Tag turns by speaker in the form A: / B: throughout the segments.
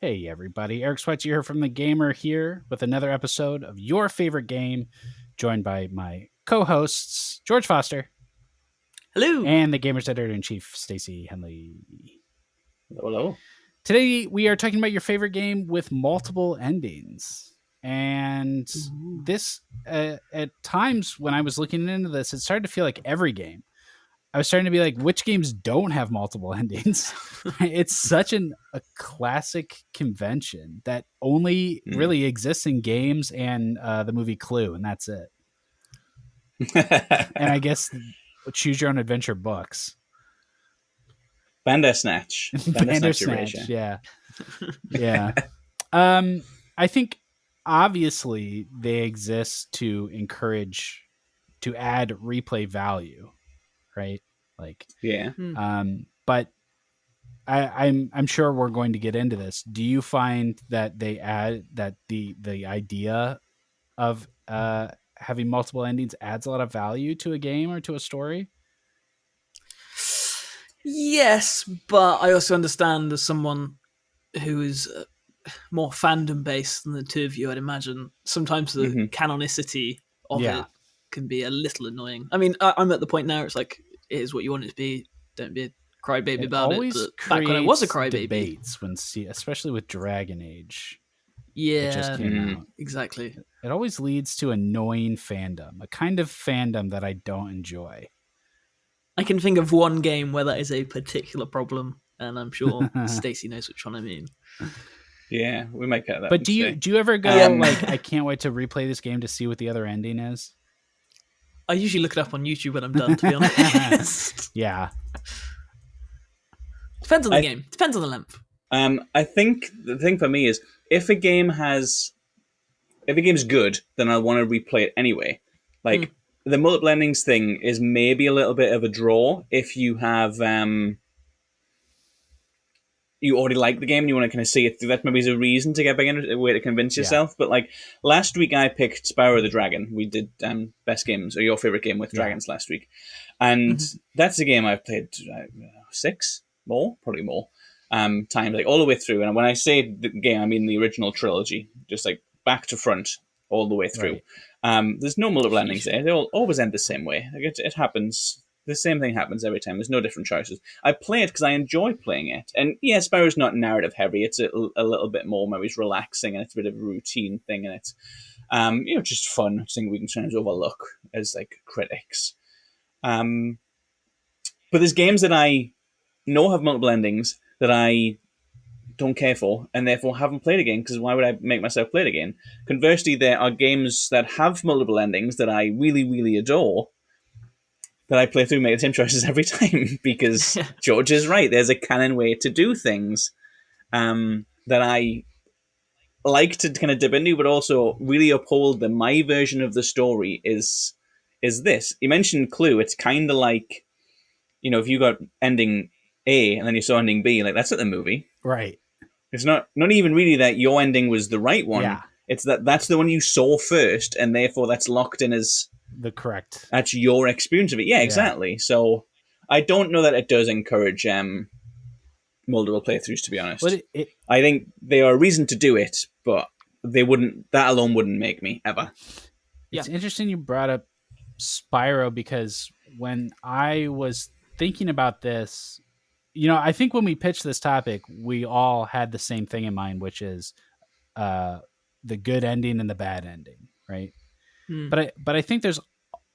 A: Hey everybody, Eric Switzer here from The Gamer here with another episode of your favorite game, joined by my co-hosts, George Foster.
B: Hello.
A: And the Gamer's Editor-in-Chief Stacey Henley.
C: Hello.
A: Today we are talking about your favorite game with multiple endings. And this, at times when I was looking into this, it started to feel like every game. I was starting to be like, which games don't have multiple endings? It's such a classic convention that only really exists in games and the movie Clue, and that's it. And I guess Choose Your Own Adventure books.
C: Bandersnatch.
A: Bandersnatch, yeah. Yeah. I think obviously they exist to encourage, to add replay value. Right, like
C: yeah.
A: But I'm sure we're going to get into this. Do you find that they add that the idea of having multiple endings adds a lot of value to a game or to a story?
B: Yes, but I also understand as someone who is more fandom based than the two of you, I'd imagine sometimes the canonicity of it can be a little annoying. I mean, I'm at the point now. It's like, it is what you want it to be. Don't be a crybaby about it. But back when I was a crybaby,
A: debates especially with Dragon Age.
B: Yeah,
A: it just came out.
B: Exactly.
A: It always leads to annoying fandom, a kind of fandom that I don't enjoy.
B: I can think of one game where that is a particular problem, and I'm sure Stacey knows which one I mean.
C: Yeah, we might get that.
A: But do you ever go like, I can't wait to replay this game to see what the other ending is?
B: I usually look it up on YouTube when I'm done, to be honest.
A: Yeah.
B: Depends on the game. Depends on the length.
C: I think the thing for me is if a game is good, then I want to replay it anyway. Like the multiple endings thing is maybe a little bit of a draw if you have you already like the game and you want to kind of see it through. That maybe is a reason to get back in, a way to convince yourself. But like last week I picked Spyro the Dragon. We did best games or your favorite game with dragons last week. And that's a game I've played 6 more, probably more times, like all the way through. And when I say the game, I mean the original trilogy, just like back to front all the way through. Right. There's no multiple endings there. They all always end the same way. Like it happens. The same thing happens every time. There's no different choices. I play it because I enjoy playing it. And yeah, Spyro's not narrative heavy. It's a little bit more maybe it's relaxing and it's a bit of a routine thing. And it's just fun. Something we can sometimes overlook as like critics. But there's games that I know have multiple endings that I don't care for and therefore haven't played again because why would I make myself play it again? Conversely, there are games that have multiple endings that I really, really adore that I play through, make the same choices every time because George is right. There's a canon way to do things that I like to kind of dip into, but also really uphold that my version of the story is this. You mentioned Clue. It's kind of like, if you got ending A and then you saw ending B, like that's not the movie.
A: Right.
C: It's not even really that your ending was the right one.
A: Yeah.
C: It's that's the one you saw first, and therefore that's locked in as
A: the correct.
C: That's your experience of it. Yeah, exactly. So I don't know that it does encourage multiple playthroughs, to be honest. I think they are a reason to do it, but that alone wouldn't make me ever.
A: It's interesting you brought up Spyro because when I was thinking about this, I think when we pitched this topic, we all had the same thing in mind, which is the good ending and the bad ending, right? But I think there's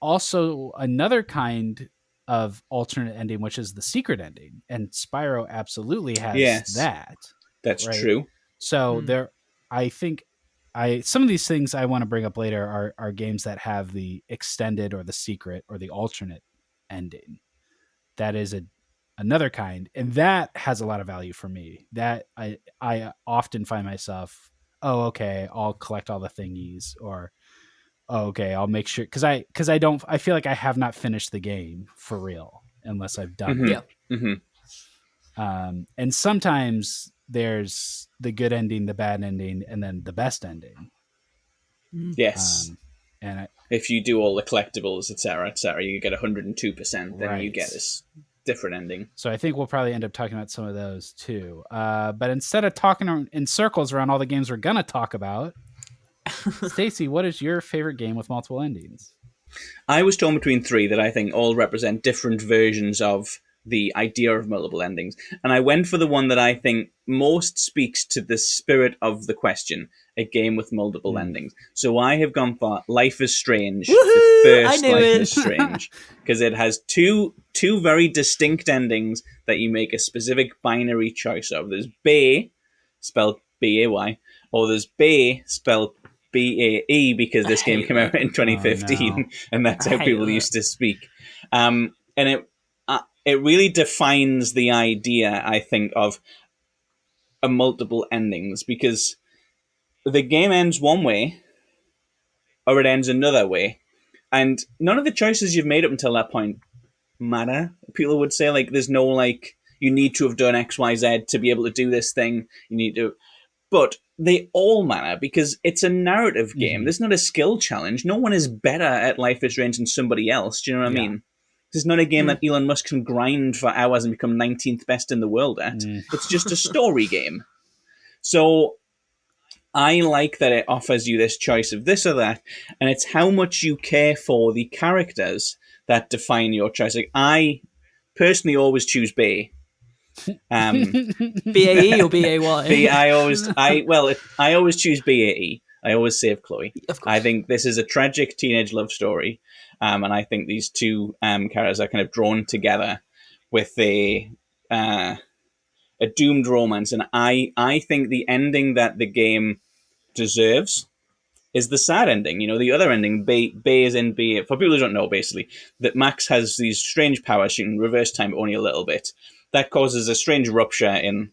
A: also another kind of alternate ending, which is the secret ending, and Spyro absolutely has that.
C: That's true.
A: So I think some of these things I want to bring up later are games that have the extended or the secret or the alternate ending. That is another kind, and that has a lot of value for me. That I often find myself, I'll collect all the thingies, or I'll make sure because I feel like I have not finished the game for real unless I've done it. And sometimes there's the good ending, the bad ending, and then the best ending.
C: Yes.
A: And
C: if you do all the collectibles, etc., you get 102%, then you get this different ending.
A: So I think we'll probably end up talking about some of those too. But instead of talking in circles around all the games we're going to talk about, Stacey, what is your favorite game with multiple endings?
C: I was torn between 3 that I think all represent different versions of the idea of multiple endings. And I went for the one that I think most speaks to the spirit of the question, a game with multiple endings. So I have gone for Life is Strange, the first Life is Strange, because it has two very distinct endings that you make a specific binary choice of. There's Bay, spelled B-A-Y, or there's Bay, spelled B-A-E, because this game came out in 2015, and that's how people used to speak. And it really defines the idea, I think, of a multiple endings, because the game ends one way or it ends another way, and none of the choices you've made up until that point matter. People would say, like, there's no, like, you need to have done XYZ to be able to do this thing, you need to, but they all matter because it's a narrative game. There's not a skill challenge. No one is better at Life is Strange than somebody else. Do you know what I mean? This is not a game that Elon Musk can grind for hours and become 19th best in the world at. It's just a story game. So I like that it offers you this choice of this or that, and it's how much you care for the characters that define your choice. Like, I personally always choose Bay.
B: B-A-E or B-A-Y?
C: I always choose B-A-E. I always save Chloe. I think this is a tragic teenage love story, and I think these two characters are kind of drawn together with a doomed romance, and I think the ending that the game deserves is the sad ending. You know, the other ending, Bay is in B. For people who don't know, basically, that Max has these strange powers. She can reverse time only a little bit. That causes a strange rupture in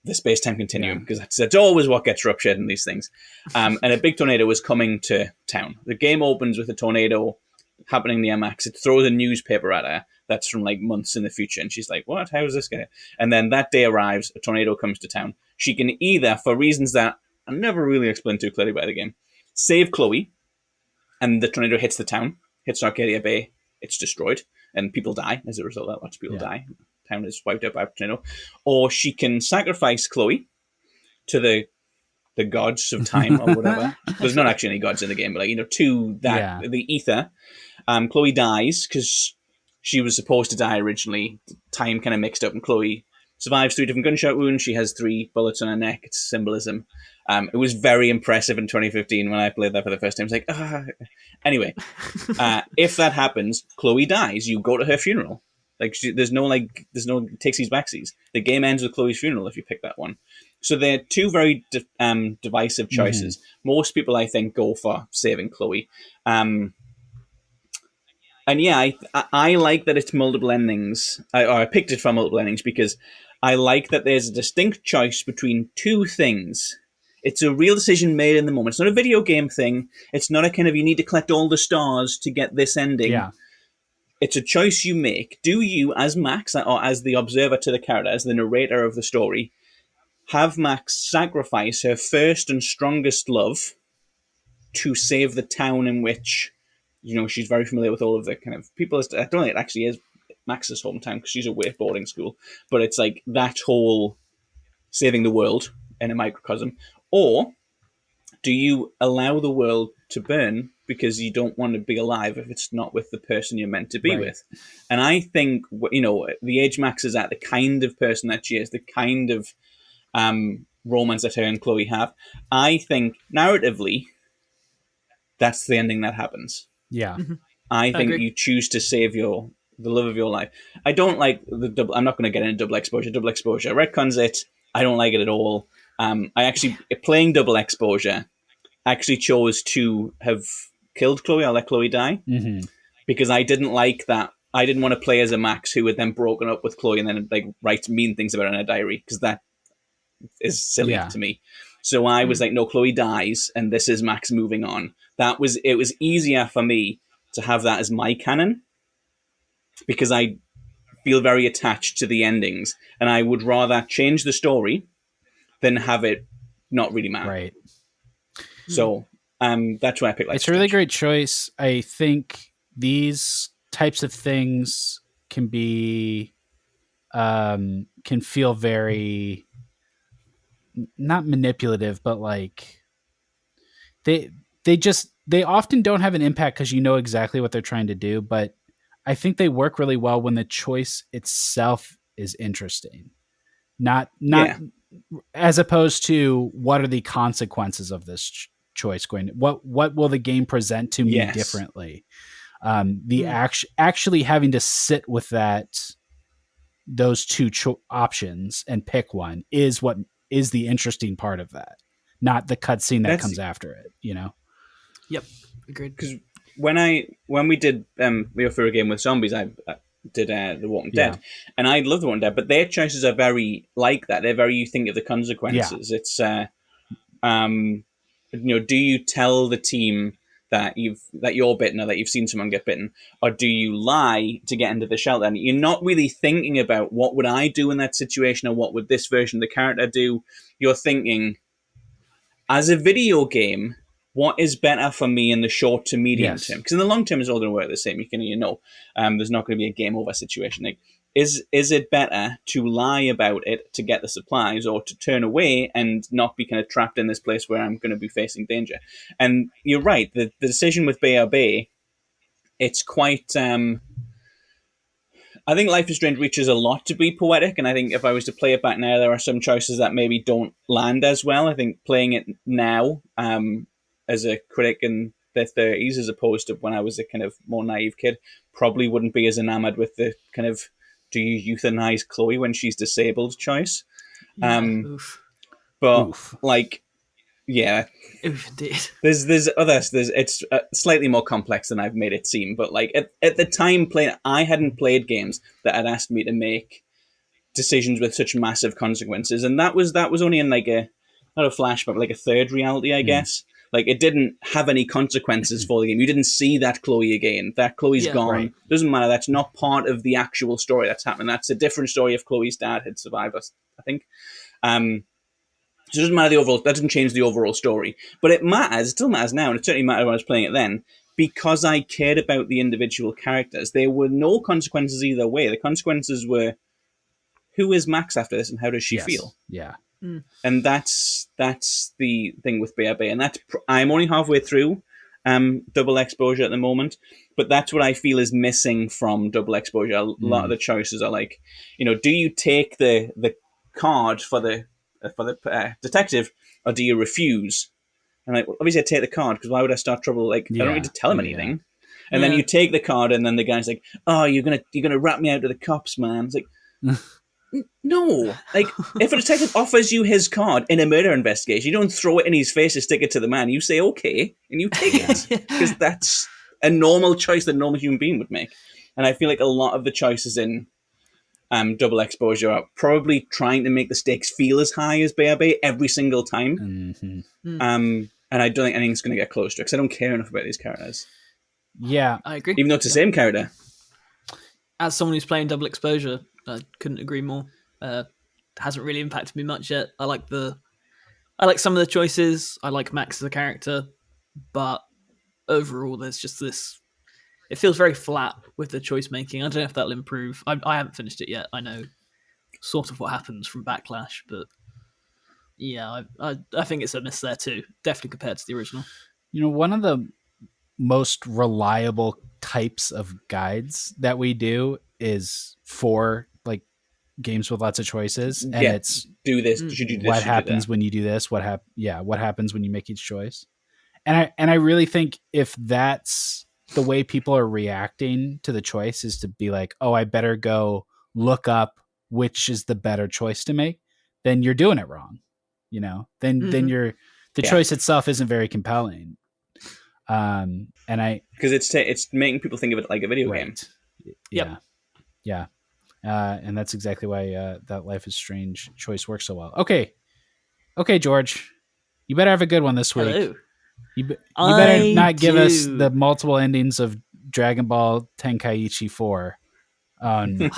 C: the space-time continuum, because that's always what gets ruptured in these things. And a big tornado is coming to town. The game opens with a tornado happening near Max. It throws a newspaper at her that's from like months in the future, and she's like, what? How is this going? And then that day arrives, a tornado comes to town. She can either, for reasons that are never really explained too clearly by the game, save Chloe, and the tornado hits the town, hits Arcadia Bay, it's destroyed, and people die as a result of that. Lots of people die. Town is wiped out by a tornado. Or she can sacrifice Chloe to the gods of time or whatever. There's not actually any gods in the game, but, like, you know, to that the ether. Chloe dies because she was supposed to die originally. Time kind of mixed up, and Chloe survives 3 different gunshot wounds. She has 3 bullets on her neck. It's symbolism. It was very impressive in 2015 when I played that for the first time. It's like, Anyway, if that happens, Chloe dies. You go to her funeral. Like, there's no takesies backsies. The game ends with Chloe's funeral if you pick that one. So they're 2 very divisive choices. Most people, I think, go for saving Chloe. And yeah, I like that it's multiple endings. I picked it for multiple endings because I like that there's a distinct choice between 2 things. It's a real decision made in the moment. It's not a video game thing. It's not a kind of, you need to collect all the stars to get this ending.
A: Yeah.
C: It's a choice you make. Do you, as Max, or as the observer to the character, as the narrator of the story, have Max sacrifice her first and strongest love to save the town in which, you know, she's very familiar with all of the kind of people? I don't think it actually is Max's hometown because she's away at boarding school, but it's like that whole saving the world in a microcosm. Or do you allow the world to burn because you don't want to be alive if it's not with the person you're meant to be with? And I think, you know, the age Max is at, the kind of person that she is, the kind of romance that her and Chloe have, I think narratively, that's the ending that happens.
A: Yeah.
C: I think you choose to save the love of your life. I don't like the double. I'm not going to get into double exposure. Double exposure retcons it. I don't like it at all. I actually, playing double exposure, actually chose to have killed Chloe. I'll let Chloe die because I didn't like that. I didn't want to play as a Max who had then broken up with Chloe and then like write mean things about her in a diary, because that is silly to me. So I was like, no, Chloe dies, and this is Max moving on. It was easier for me to have that as my canon because I feel very attached to the endings, and I would rather change the story than have it not really matter.
A: Right.
C: So that's why I picked.
A: It's a really great choice. I think these types of things can be can feel very not manipulative, but like they often don't have an impact because you know exactly what they're trying to do. But I think they work really well when the choice itself is interesting, not as opposed to what are the consequences of this choice going to, what will the game present to me differently. Actually having to sit with those two options and pick one is what is the interesting part of that, not the cutscene that comes after it, you know?
B: Yep. Agreed.
C: Because when we did for a game with zombies, I did The Walking Dead, and I love The Walking Dead, but their choices are very like that. They're very, you think of the consequences. It's do you tell the team that you're bitten or that you've seen someone get bitten, or do you lie to get into the shelter? And you're not really thinking about what would I do in that situation or what would this version of the character do. You're thinking, as a video game, what is better for me in the short to medium term? Because in the long term, it's all going to work the same. There's not going to be a game over situation. Like, is it better to lie about it to get the supplies, or to turn away and not be kind of trapped in this place where I'm going to be facing danger? And you're right. The decision with BRB, it's quite. I think Life is Strange reaches a lot to be poetic, and I think if I was to play it back now, there are some choices that maybe don't land as well. I think playing it now, as a critic in their 30s, as opposed to when I was a kind of more naive kid, probably wouldn't be as enamored with the kind of, do you euthanize Chloe when she's disabled choice? But
B: Oof.
C: like, yeah,
B: Oof, indeed.
C: There's others. It's slightly more complex than I've made it seem. But like at the time, I hadn't played games that had asked me to make decisions with such massive consequences, and that was only in like not a flashback, but like a third reality, I guess. Like, it didn't have any consequences for the game. You didn't see that Chloe again. That Chloe's gone. Right. Doesn't matter. That's not part of the actual story that's happening. That's a different story if Chloe's dad had survived us, I think. So it doesn't matter the overall. That doesn't change the overall story. But it matters. It still matters now, and it certainly mattered when I was playing it then, because I cared about the individual characters. There were no consequences either way. The consequences were, who is Max after this, and how does she feel?
A: Yeah.
C: And that's the thing with BRB, and I'm only halfway through Double Exposure at the moment, but that's what I feel is missing from Double Exposure. A lot of the choices are like, do you take the card for the detective, or do you refuse? And like, well, obviously I take the card, because why would I start trouble? Like, I don't need to tell him anything. And then you take the card, and then the guy's like, "Oh, you're gonna rat me out to the cops, man." It's like. No, like, if a detective offers you his card in a murder investigation, you don't throw it in his face and stick it to the man. You say okay, and you take it, because that's a normal choice that a normal human being would make. And I feel like a lot of the choices in Double Exposure are probably trying to make the stakes feel as high as BRB every single time. And I don't think anything's going to get close to it, because I don't care enough about these characters.
A: Yeah,
B: I agree.
C: Even though it's the same character.
B: As someone who's playing Double Exposure, I couldn't agree more. Hasn't really impacted me much yet. I like some of the choices. I like Max as a character, but overall, there's just this. It feels very flat with the choice making. I don't know if that'll improve. I haven't finished it yet. I know sort of what happens from Backlash, but yeah, I think it's a miss there too. Definitely compared to the original.
A: One of the most reliable types of guides that we do is for like games with lots of choices, and it's
C: do this. Should you do this?
A: What happens when you do this? What happens when you make each choice? And I really think if that's the way people are reacting to the choice, is to be like, oh, I better go look up which is the better choice to make, then you're doing it wrong. Then you're the choice itself isn't very compelling. And
C: because it's making people think of it like a video game.
A: Yeah. And that's exactly why that Life is Strange choice works so well. Okay, George, you better have a good one this week.
B: Hello.
A: You better not give us the multiple endings of Dragon Ball Tenkaichi 4. Oh no.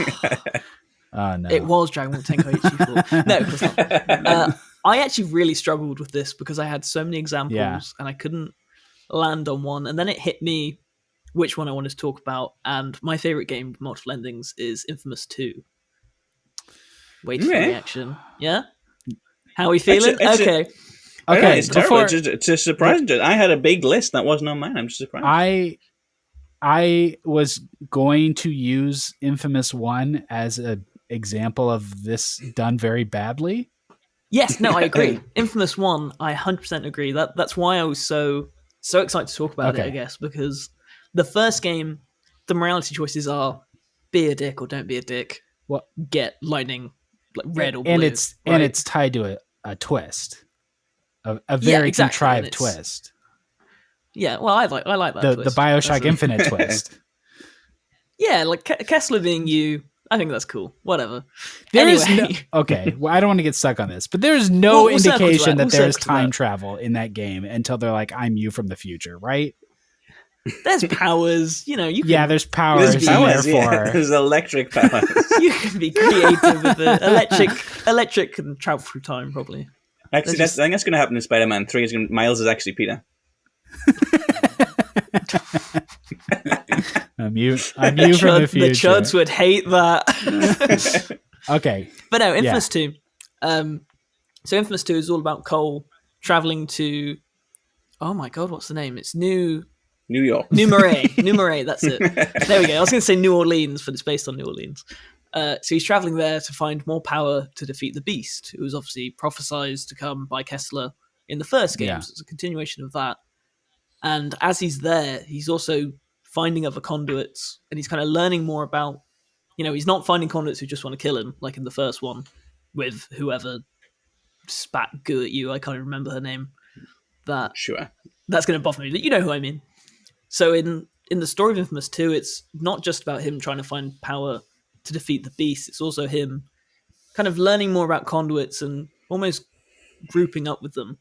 A: Oh no.
B: It was Dragon Ball Tenkaichi 4. No, it's not. I actually really struggled with this because I had so many examples and I couldn't land on one, and then it hit me which one I wanted to talk about, and my favorite game with multiple endings is Infamous 2. Wait for reaction. Yeah? How are we feeling?
C: Okay.
A: Okay,
C: it's terrible. It's a surprising. I had a big list that wasn't on mine. I'm just surprised.
A: I was going to use Infamous 1 as an example of this done very badly.
B: Yes, no, I agree. Infamous 1, I 100% agree. That's why I was so excited to talk about it, I guess, because the first game, the morality choices are be a dick or don't be a dick. Get lightning, like red or blue.
A: And it's tied to a twist. A very contrived twist.
B: Yeah, well, I like that twist.
A: The BioShock Infinite twist.
B: Yeah, like Kessler being you, I think that's cool. Whatever.
A: Okay, well, I don't want to get stuck on this, but there's no indication that there's time travel in that game until they're like, I'm you from the future, right?
B: There's powers, you can...
A: there's powers.
C: There's electric powers.
B: You can be creative with it. Electric can travel through time, probably.
C: Actually, I think that's going to happen in Spider-Man 3. Miles is actually Peter.
A: I'm you from the future.
B: The chuds would hate that.
A: Okay.
B: But no, Infamous 2. So Infamous 2 is all about Cole traveling to... Oh my god, what's the name? It's New
C: York.
B: New Marais, that's it. There we go. I was going to say New Orleans, but it's based on New Orleans. So he's traveling there to find more power to defeat the Beast, who was obviously prophesized to come by Kessler in the first game. So it's a continuation of that. And as he's there, he's also finding other conduits, and he's kind of learning more about, he's not finding conduits who just want to kill him, like in the first one, with whoever spat goo at you. I can't even remember her name.
C: Sure.
B: That's going to bother me, but you know who I mean. So in the story of Infamous 2, it's not just about him trying to find power to defeat the Beast. It's also him kind of learning more about conduits and almost grouping up with them.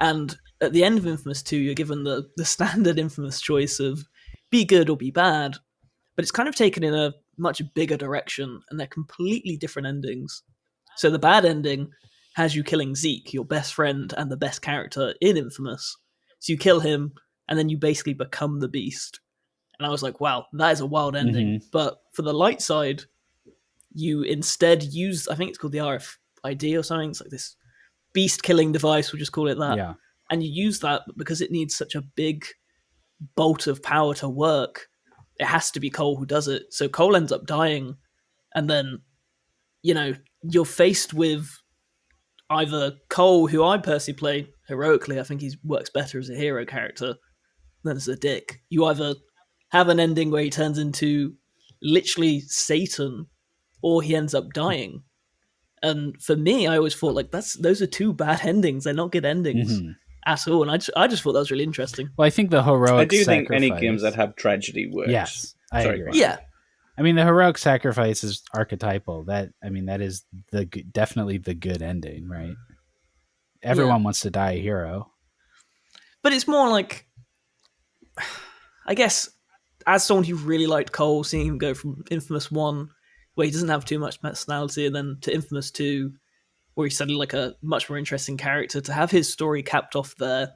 B: And at the end of Infamous 2, you're given the standard Infamous choice of be good or be bad, but it's kind of taken in a much bigger direction, and they're completely different endings. So the bad ending has you killing Zeke, your best friend and the best character in Infamous. So you kill him, and then you basically become the Beast. And I was like, wow, that is a wild ending. Mm-hmm. But for the light side, you instead use, I think it's called the RFID or something. It's like this beast-killing device, we'll just call it that.
A: Yeah.
B: And you use that because it needs such a big bolt of power to work. It has to be Cole who does it. So Cole ends up dying, and then, you're faced with either Cole, who I personally play heroically. I think he works better as a hero character than as a dick. You either have an ending where he turns into literally Satan, or he ends up dying. And for me, I always thought those are two bad endings. They're not good endings at all. And I just thought that was really interesting.
A: Well, I think the heroic
C: I do think any games that have tragedy works.
A: Yes, I agree.
B: Brian. Yeah.
A: I mean, the heroic sacrifice is archetypal. That is definitely the good ending, right? Everyone wants to die a hero. But
B: it's more like, I guess, as someone who really liked Cole, seeing him go from Infamous 1, where he doesn't have too much personality, and then to Infamous 2, where he's suddenly like a much more interesting character, to have his story capped off there,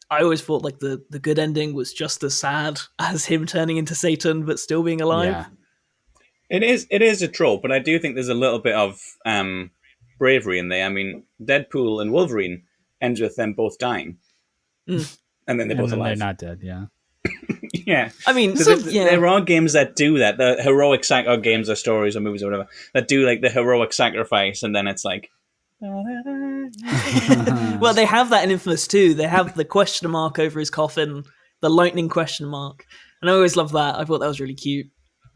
B: I always thought the good ending was just as sad as him turning into Satan but still being alive.
A: Yeah.
C: It is a trope, but I do think there's a little bit of bravery in there. I mean, Deadpool and Wolverine ends with them both dying. And then they're both alive.
A: They're not dead, yeah.
C: Yeah.
B: I mean,
C: there are games that do that. The heroic or games or stories or movies or whatever that do the heroic sacrifice, and then it's like...
B: Well, they have that in Infamous 2. They have the question mark over his coffin, the lightning question mark. And I always love that. I thought that was really cute.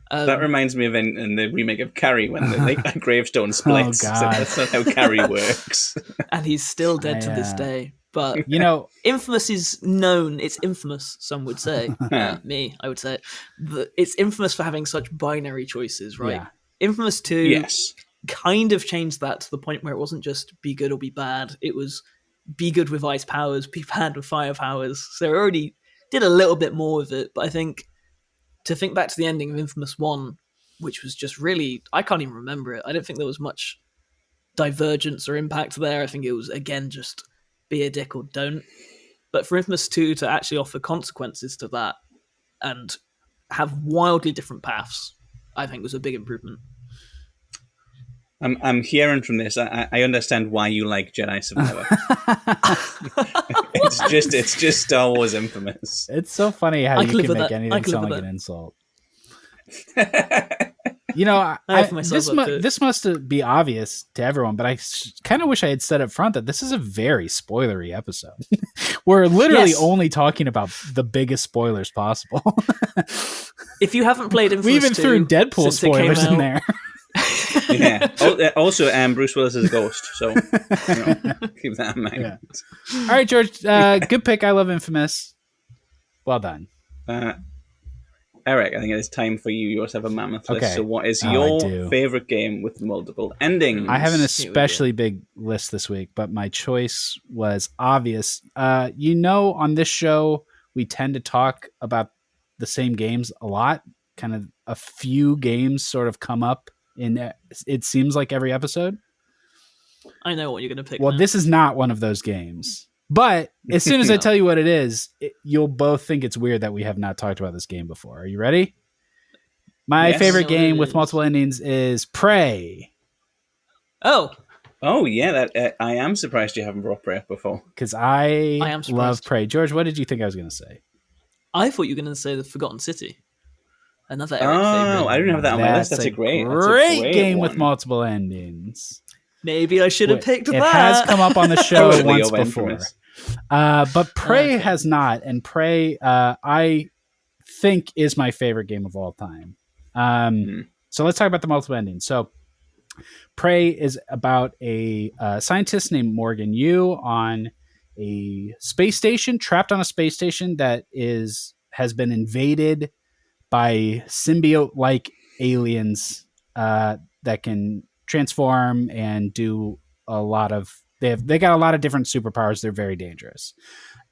C: That reminds me of in the remake of Carrie when the gravestone splits.
A: Oh, God.
C: So that's not how Carrie works.
B: And he's still dead to this day. But Infamous is known. It's infamous, some would say. I would say. It's infamous for having such binary choices, right?
A: Yeah.
B: Infamous 2
C: yes.
B: kind of changed that to the point where it wasn't just be good or be bad. It was be good with ice powers, be bad with fire powers. So they already did a little bit more with it. But I think to think back to the ending of Infamous 1, which was just really... I can't even remember it. I don't think there was much divergence or impact there. I think it was, again, just be a dick or don't. But for Infamous 2 to actually offer consequences to that and have wildly different paths, I think was a big improvement.
C: I'm hearing from this. I understand why you like Jedi Survivor. it's just Star Wars Infamous.
A: It's so funny how you can make anything sound like an insult. You know, this must be obvious to everyone, but I kind of wish I had said up front that this is a very spoilery episode. We're literally only talking about the biggest spoilers possible.
B: If you haven't played Infamous,
A: we even threw Deadpool spoilers in there.
C: Yeah. Also, Bruce Willis is a ghost, so keep that in mind.
A: Yeah. All right, George. Good pick. I love Infamous. Well done.
C: Eric, I think it is time for you. You also have a mammoth list. Okay. So what is your favorite game with multiple endings?
A: I have an especially big list this week, but my choice was obvious. On this show, we tend to talk about the same games a lot. Kind of a few games sort of come up in, it seems like, every episode.
B: I know what you're going to pick.
A: Well, this is not one of those games. But as soon as I tell you what it is, you'll both think it's weird that we have not talked about this game before. Are you ready? My favorite game with multiple endings is Prey.
B: Oh,
C: yeah. That I am surprised you haven't brought Prey up before.
A: Because I love Prey. George, what did you think I was going to say?
B: I thought you were going to say The Forgotten City. Another Eric favorite.
C: I didn't have that on my list. That's a great
A: game
C: one.
A: with multiple endings.
B: Maybe I should have picked that.
A: It has come up on the show once before. But Prey has not. And Prey, I think, is my favorite game of all time. So let's talk about the multiple endings. So Prey is about a scientist named Morgan Yu on a space station, trapped on a space station that has been invaded by symbiote-like aliens that can transform and do a lot of. They got a lot of different superpowers. They're very dangerous,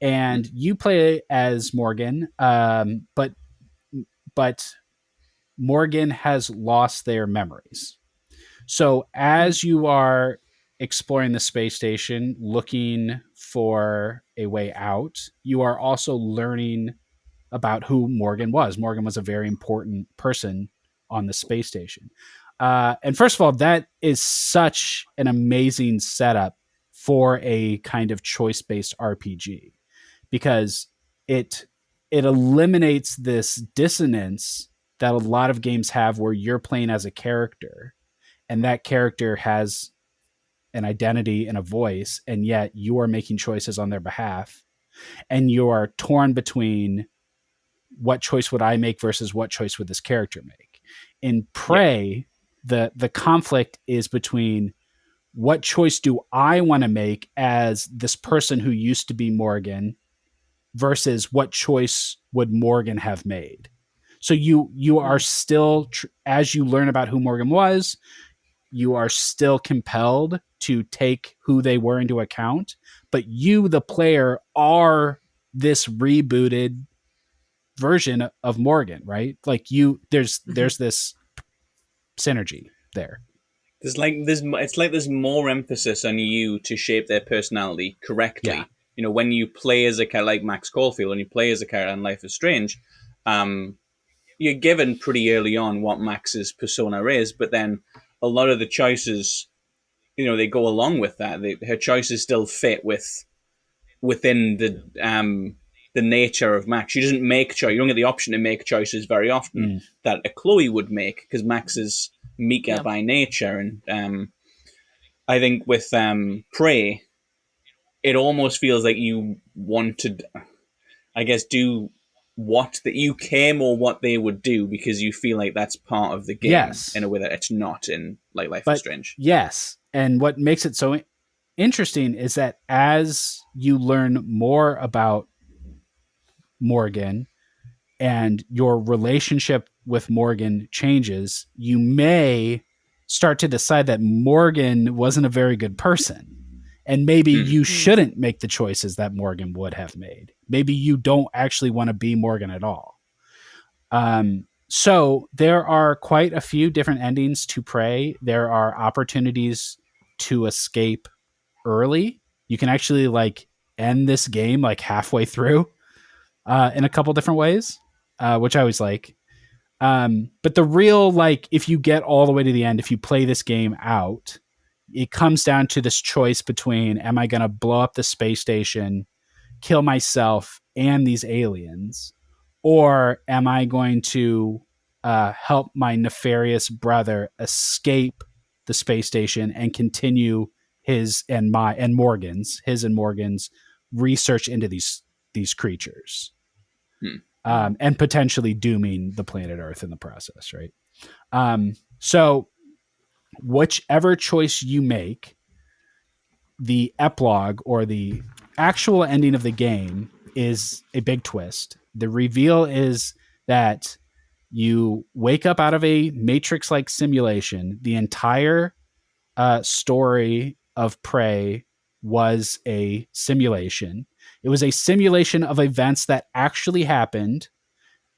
A: and you play as Morgan, but Morgan has lost their memories. So as you are exploring the space station, looking for a way out, you are also learning about who Morgan was. Morgan was a very important person on the space station. And first of all, that is such an amazing setup for a kind of choice-based RPG, because it eliminates this dissonance that a lot of games have where you're playing as a character and that character has an identity and a voice, and yet you are making choices on their behalf, and you are torn between what choice would I make versus what choice would this character make. In Prey, the conflict is between what choice do I want to make as this person who used to be Morgan versus what choice would Morgan have made. So you are still, as you learn about who Morgan was, you are still compelled to take who they were into account, but you, the player, are this rebooted version of Morgan, right? Like there's this synergy there.
C: There's more emphasis on you to shape their personality correctly. Yeah. You know, when you play as a character like Max Caulfield, when you play as a character in Life is Strange, you're given pretty early on what Max's persona is, but then a lot of the choices, they go along with that. Her choices still fit within the nature of Max. She doesn't make choice. You don't get the option to make choices very often that a Chloe would make, because Max is meeker by nature. And I think with Prey, it almost feels like you want to, I guess, do what that you came or what they would do, because you feel like that's part of the game in a way that it's not in like Life is Strange.
A: Yes. And what makes it so interesting is that as you learn more about Morgan and your relationship with Morgan changes, you may start to decide that Morgan wasn't a very good person. And maybe you shouldn't make the choices that Morgan would have made. Maybe you don't actually want to be Morgan at all. So there are quite a few different endings to Prey. There are opportunities to escape early. You can actually end this game halfway through in a couple different ways, which I always like. But the real, like, if you get all the way to the end, if you play this game out, it comes down to this choice between, am I going to blow up the space station, kill myself and these aliens, or am I going to help my nefarious brother escape the space station and continue his and Morgan's research into these creatures, and potentially dooming the planet Earth in the process, right? So whichever choice you make, the epilogue or the actual ending of the game is a big twist. The reveal is that you wake up out of a Matrix-like simulation. The entire story of Prey was a simulation. It was a simulation of events that actually happened,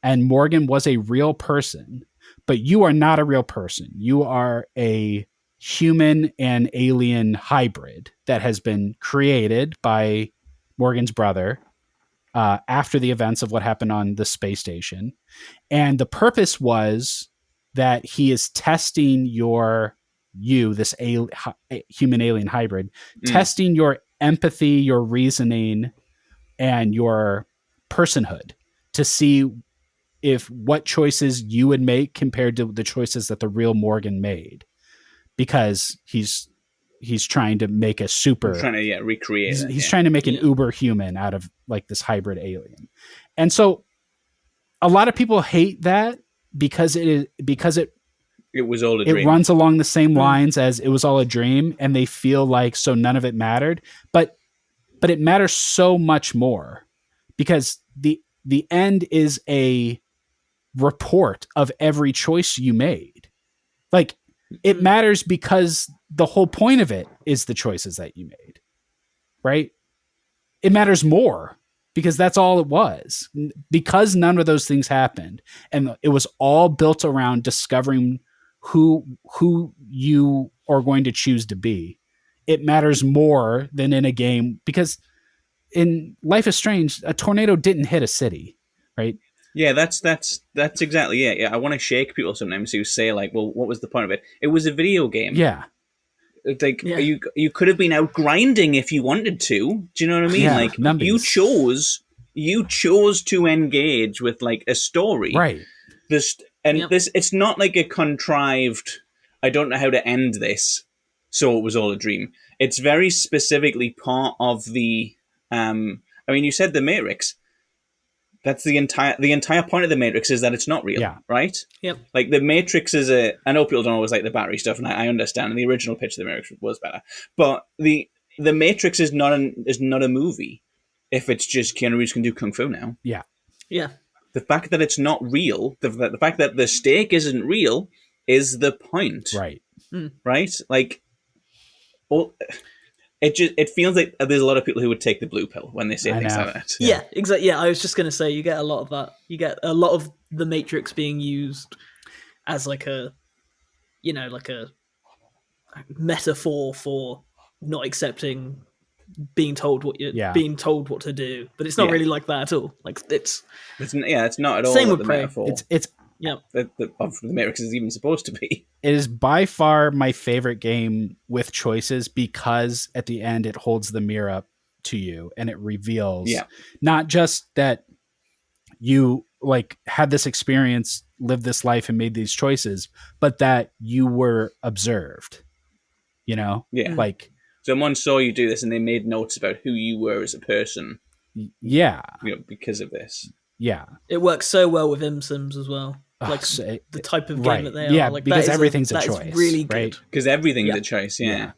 A: and Morgan was a real person. But you are not a real person. You are a human and alien hybrid that has been created by Morgan's brother after the events of what happened on the space station. And the purpose was that he is testing this human alien hybrid, testing your empathy, your reasoning, and your personhood to see what choices you would make compared to the choices that the real Morgan made, because he's trying to make a super,
C: recreate.
A: He's trying to make an uber human out of like this hybrid alien. And so a lot of people hate that because it
C: was all a dream.
A: It runs along the same lines as it was all a dream, and they feel like so none of it mattered, but it matters so much more, because the end is a report of every choice you made. Like, it matters because the whole point of it is the choices that you made, right? It matters more because that's all it was, because none of those things happened, and it was all built around discovering who you are going to choose to be. It matters more than in a game, because in Life is Strange, a tornado didn't hit a city, right?
C: Yeah, that's exactly it. Yeah, I want to shake people sometimes who say like, "Well, what was the point of it? It was a video game."
A: Yeah,
C: like you could have been out grinding if you wanted to. Do you know what I mean?
A: Yeah,
C: like
A: numbies.
C: you chose to engage with like a story,
A: right?
C: This it's not like a contrived, I don't know how to end this, so it was all a dream. It's very specifically part of the. I mean, you said the Matrix. That's the entire point of the Matrix, is that it's not real, right?
B: Yep.
C: Like the Matrix is I know people don't always like the battery stuff, and I understand. And the original pitch of the Matrix was better, but the Matrix is not a movie. If it's just Keanu Reeves can do kung fu now,
B: yeah.
C: The fact that it's not real, the fact that the stake isn't real, is the point,
A: right?
C: Right? Like, It feels like there's a lot of people who would take the blue pill when they say things like that.
B: Yeah, exactly. Yeah, I was just going to say, you get a lot of that. You get a lot of the Matrix being used as like a metaphor for not accepting being told what to do, but it's not really like that at all. Like it's
C: not at all.
B: Same with
C: the
B: Prey.
C: metaphor.
A: It's
C: the Matrix is even supposed to be.
A: It is by far my favorite game with choices, because at the end it holds the mirror up to you and it reveals not just that you like had this experience, lived this life, and made these choices, but that you were observed. You know, like
C: someone saw you do this and they made notes about who you were as a person.
A: Yeah,
C: because of this.
A: Yeah,
B: it works so well with Sims as well. Like the type of game that they are.
A: Yeah,
B: like,
A: because everything's a choice.
B: Really good.
C: Right? Because everything's a choice. Yeah.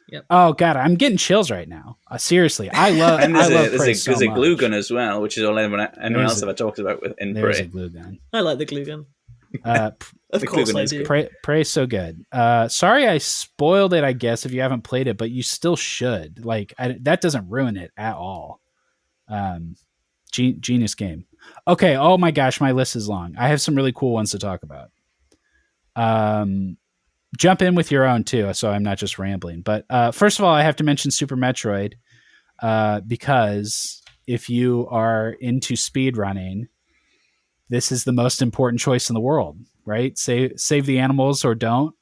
B: Yep.
A: Oh god, I'm getting chills right now. Seriously, I love.
C: And
A: there's
C: a glue gun as well, which is all anyone else ever talks about in Prey.
A: There's a glue gun.
B: I like the glue gun.
A: Of
B: course I do.
A: Prey is so good. Sorry I spoiled it, I guess, if you haven't played it, but you still should. Like that doesn't ruin it at all. Genius game. Okay. Oh my gosh, my list is long. I have some really cool ones to talk about. Jump in with your own too, so I'm not just rambling. But first of all, I have to mention Super Metroid, because if you are into speed running, this is the most important choice in the world, right? Save the animals or don't.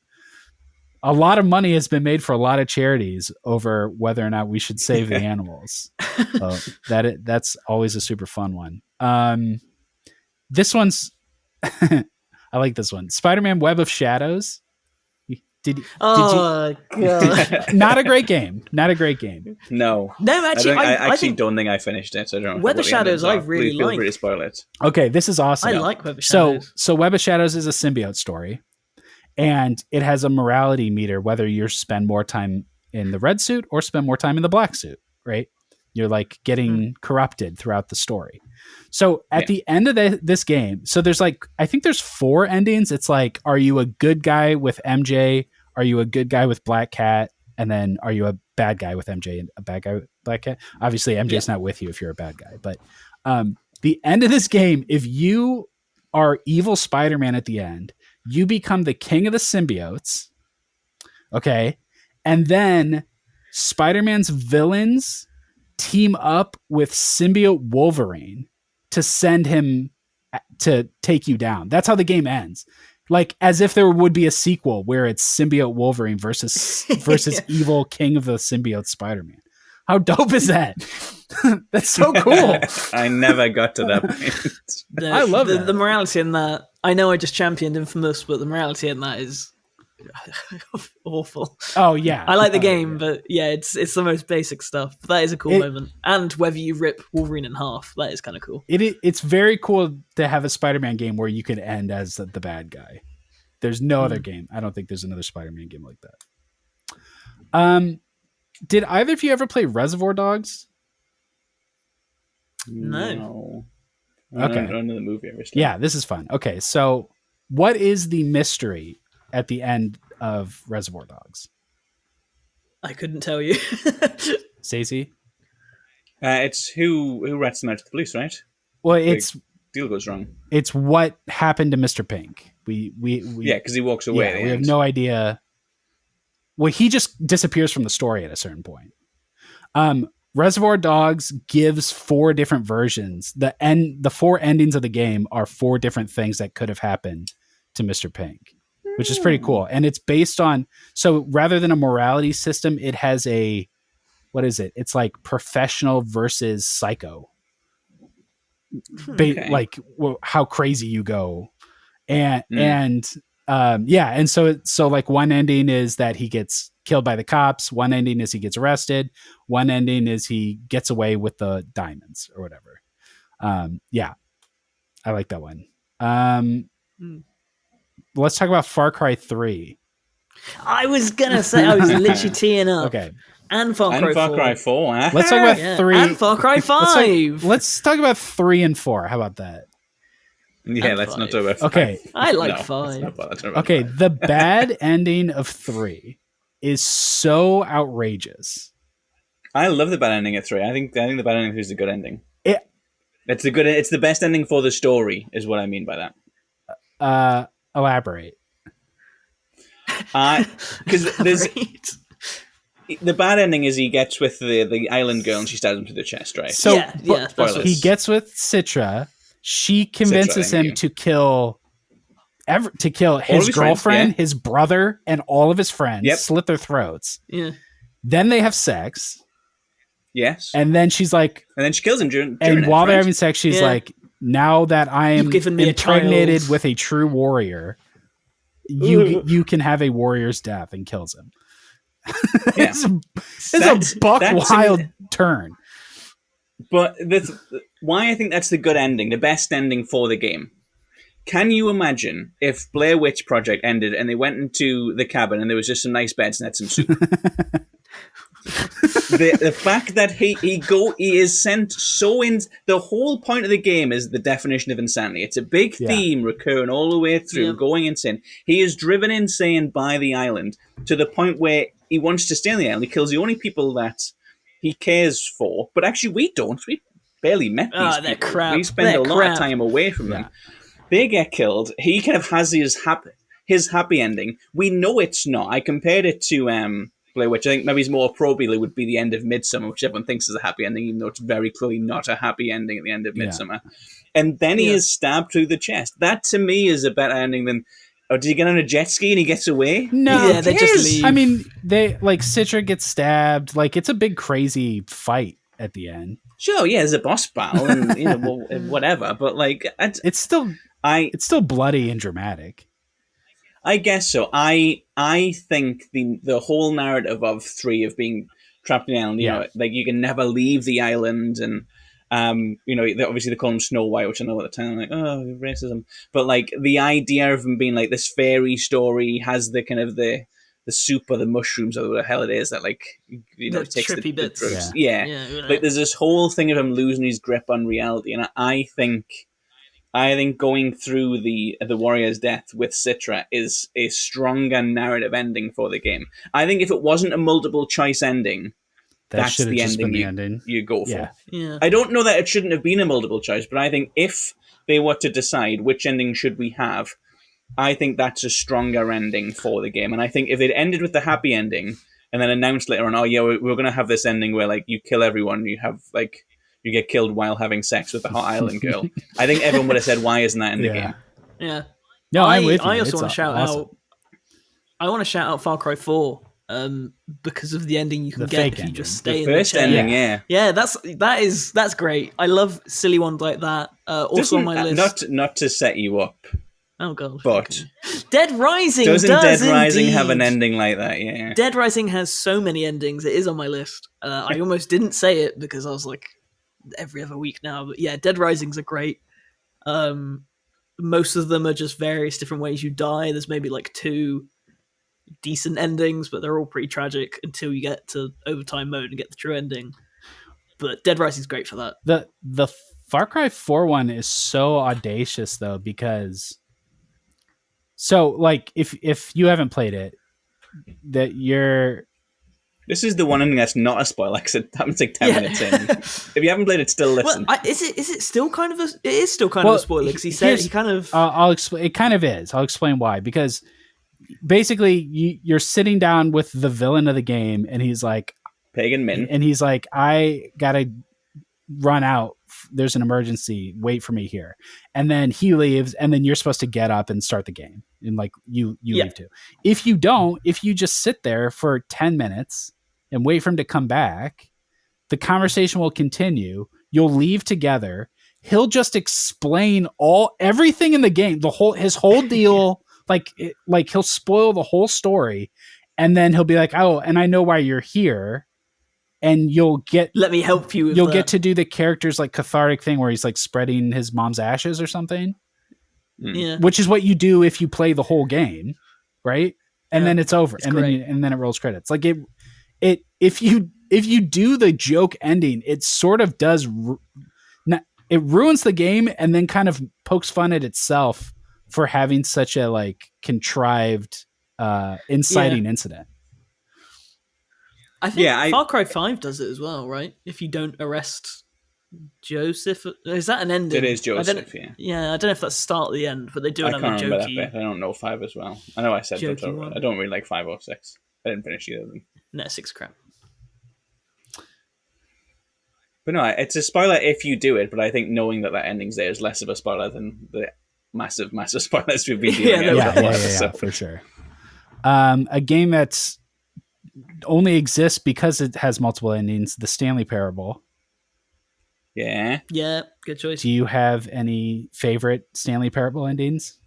A: A lot of money has been made for a lot of charities over whether or not we should save the animals. So that's always a super fun one. This one's I like this one. Spider-Man Web of Shadows. Did you?
B: God.
A: Not a great game. Not a great game.
C: No.
B: Actually,
C: I don't think I finished it. So I don't know.
B: Web of Shadows, I really
C: Feel
B: like.
C: free to spoil it.
A: Okay, this is awesome.
B: I like Web of Shadows.
A: So Web of Shadows is a symbiote story, and it has a morality meter whether you spend more time in the red suit or spend more time in the black suit, right? You're like getting corrupted throughout the story. So at the end of this game, so there's like, I think there's 4 endings. It's like, are you a good guy with MJ? Are you a good guy with Black Cat? And then are you a bad guy with MJ and a bad guy with Black Cat? Obviously, MJ's not with you if you're a bad guy. But the end of this game, if you are evil Spider-Man at the end, you become the king of the symbiotes. Okay. And then Spider-Man's villains team up with symbiote Wolverine to send him to take you down. That's how the game ends. Like as if there would be a sequel where it's symbiote Wolverine versus evil king of the symbiote Spider-Man. How dope is that? That's so cool.
C: I never got to that point.
A: I love that.
B: The morality in that. I know I just championed Infamous, but the morality in that is awful.
A: Oh yeah,
B: I like the game, but yeah, it's the most basic stuff. But that is a cool moment, and whether you rip Wolverine in half, that is kind of cool.
A: It's very cool to have a Spider-Man game where you can end as the bad guy. There's no other game. I don't think there's another Spider-Man game like that. Did either of you ever play Reservoir Dogs?
B: No.
A: Okay.
C: I don't know the movie ever.
A: Yeah, this is fun. Okay, so what is the mystery at the end of Reservoir Dogs?
B: I couldn't tell you.
A: Stacey?
C: It's who rats them out to the police, right?
A: Well, it's
C: deal goes wrong.
A: It's what happened to Mr. Pink. We
C: because he walks away.
A: Yeah, we have no idea. Well, he just disappears from the story at a certain point. Reservoir Dogs gives 4 different versions. The 4 endings of the game are 4 different things that could have happened to Mr. Pink, which is pretty cool. And it's based on, so rather than a morality system, it has what is it? It's like professional versus psycho. Like how crazy you go. And so like one ending is that he gets killed by the cops. One ending is he gets arrested. One ending is he gets away with the diamonds or whatever. I like that one. Let's talk about Far Cry 3.
B: I was gonna say, I was literally teeing up.
A: Okay.
B: And Far
C: Cry 4.
A: Let's talk about 3.
B: And Far Cry 5.
A: Let's talk about 3 and 4. How about that?
C: Yeah, let's not talk about 5.
A: Okay.
B: I like 5.
A: Okay, the bad ending of 3 is so outrageous.
C: I love the bad ending of 3. I think the bad ending is a good ending. It's the best ending for the story, is what I mean by that.
A: Elaborate.
C: Because there's the bad ending is he gets with the island girl and she stabs him to the chest, right?
A: So
C: spoilers.
A: He gets with Citra. She convinces him to kill his girlfriend, his brother, and all of his friends. Slit their throats.
B: Yeah.
A: Then they have sex.
C: Yes.
A: And then she's like,
C: and then she kills him during
A: and
C: it,
A: while they're
C: right?
A: having sex, she's like, now that I am impregnated with a true warrior, you can have a warrior's death, and kills him. It's a buck wild turn.
C: But why I think that's the good ending, the best ending for the game. Can you imagine if Blair Witch Project ended and they went into the cabin and there was just some nice beds and had some soup? the fact that he is sent so in. The whole point of the game is the definition of insanity. It's a big theme recurring all the way through, going insane. He is driven insane by the island to the point where he wants to stay on the island. He kills the only people that he cares for, but actually we don't. We barely met these people.
B: Crap.
C: We spend a lot of time away from them. They get killed. He kind of has his happy ending. We know it's not. I compared it to Blair Witch. I think maybe more appropriately would be the end of Midsummer, which everyone thinks is a happy ending, even though it's very clearly not a happy ending at the end of Midsummer. And then he is stabbed through the chest. That, to me, is a better ending than... Oh, did he get on a jet ski and he gets away?
A: No,
B: yeah, they just leave.
A: I mean, Citra gets stabbed. Like, it's a big, crazy fight at the end.
C: Sure, yeah, there's a boss battle and whatever, but like...
A: It's still bloody and dramatic.
C: I guess so. I think the whole narrative of 3 of being trapped in the island, you know, like you can never leave the island, and obviously they call him Snow White, which I know at the time, I'm like, oh, racism. But like the idea of him being like this fairy story has the kind of the soup or the mushrooms or whatever the hell it is that like
B: the
C: takes
B: trippy bits.
C: The drugs. Yeah. Like there's this whole thing of him losing his grip on reality, and I think going through the warrior's death with Citra is a stronger narrative ending for the game. I think if it wasn't a multiple choice ending, that's the ending you go for.
B: Yeah.
C: I don't know that it shouldn't have been a multiple choice, but I think if they were to decide which ending should we have, I think that's a stronger ending for the game. And I think if it ended with the happy ending and then announced later on, oh yeah, we're going to have this ending where like you kill everyone, you get killed while having sex with the hot island girl, I think everyone would have said, why isn't that in the game?
B: Yeah.
A: No, I'm with you.
B: I also want to shout out. I want to shout out Far Cry 4 because of the ending you can get if you just stay in the
C: first ending. Yeah,
B: that's great. I love silly ones like that. Also on my list,
C: not to set you up.
B: Oh god!
C: But
B: Dead Rising
C: doesn't
B: Dead
C: Rising have an ending like that? Yeah,
B: Dead Rising has so many endings. It is on my list. I almost didn't say it because I was like every other week now. But yeah, Dead Risings are great. Most of them are just various different ways you die. There's maybe like 2 decent endings, but they're all pretty tragic until you get to overtime mode and get the true ending. But Dead Rising is great for that.
A: The Far Cry 4 one is so audacious though, because like if you haven't played it,
C: this is the one ending that's not a spoiler because it happens like 10 minutes in. If you haven't played it, still listen.
B: Well, is it still kind of a spoiler because he said he kind of
A: I'll explain. It kind of is. I'll explain why. Because basically you're sitting down with the villain of the game and he's like
C: Pagan Min,
A: and he's like, I gotta run out, there's an emergency, wait for me here. And then he leaves, and then you're supposed to get up and start the game, and like you leave too. If you just sit there for 10 minutes and wait for him to come back, the conversation will continue, you'll leave together, he'll just explain everything in the game, his whole deal. like he'll spoil the whole story, and then he'll be like, oh, and I know why you're here. And let me help you. You'll get to do the character's like cathartic thing where he's like spreading his mom's ashes or something.
B: Yeah.
A: Which is what you do if you play the whole game, right? And then it's over, and then it rolls credits. Like it if you do the joke ending, it sort of does. It ruins the game, and then kind of pokes fun at itself for having such a like contrived, inciting incident.
B: I think Far Cry 5 does it as well, right? If you don't arrest Joseph, is that an ending?
C: It is Joseph, yeah.
B: Yeah, I don't know if that's the start or the end, but they do another jokey. I can't remember that bit.
C: I don't know 5 as well. I know I said that. I don't really like 5 or 6. I didn't finish either of them.
B: No, 6 crap.
C: But no, it's a spoiler if you do it, but I think knowing that ending's there is less of a spoiler than the massive, massive spoilers we've been doing.
A: Yeah, for sure. A game that's only exists because it has multiple endings, the Stanley Parable.
C: Yeah,
B: good choice.
A: Do you have any favorite Stanley Parable endings?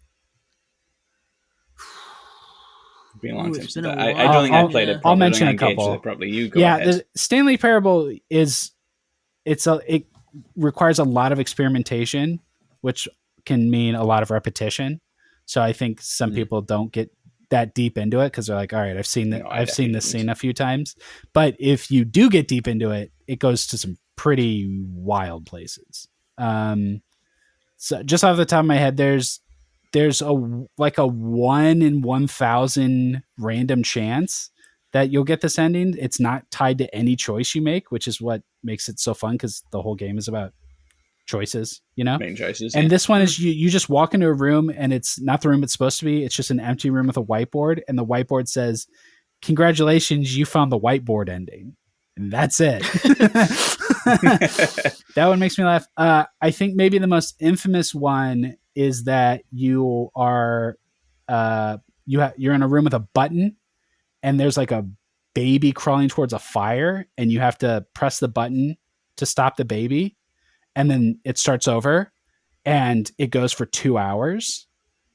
C: It's been a long time since I don't think I played it.
A: I'll mention a couple.
C: Probably you go ahead.
A: The Stanley Parable it requires a lot of experimentation, which can mean a lot of repetition. So I think some people don't get that deep into it because they're like, all right, I've seen this scene a few times. But if you do get deep into it, it goes to some pretty wild places. So just off the top of my head, there's a 1 in 1,000 random chance that you'll get this ending. It's not tied to any choice you make, which is what makes it so fun because the whole game is about choices, main choices. And this one is you just walk into a room and it's not the room it's supposed to be. It's just an empty room with a whiteboard, and the whiteboard says, congratulations, you found the whiteboard ending. And that's it. That one makes me laugh. I think maybe the most infamous one is that you are you're in a room with a button, and there's like a baby crawling towards a fire, and you have to press the button to stop the baby, and then it starts over, and it goes for 2 hours.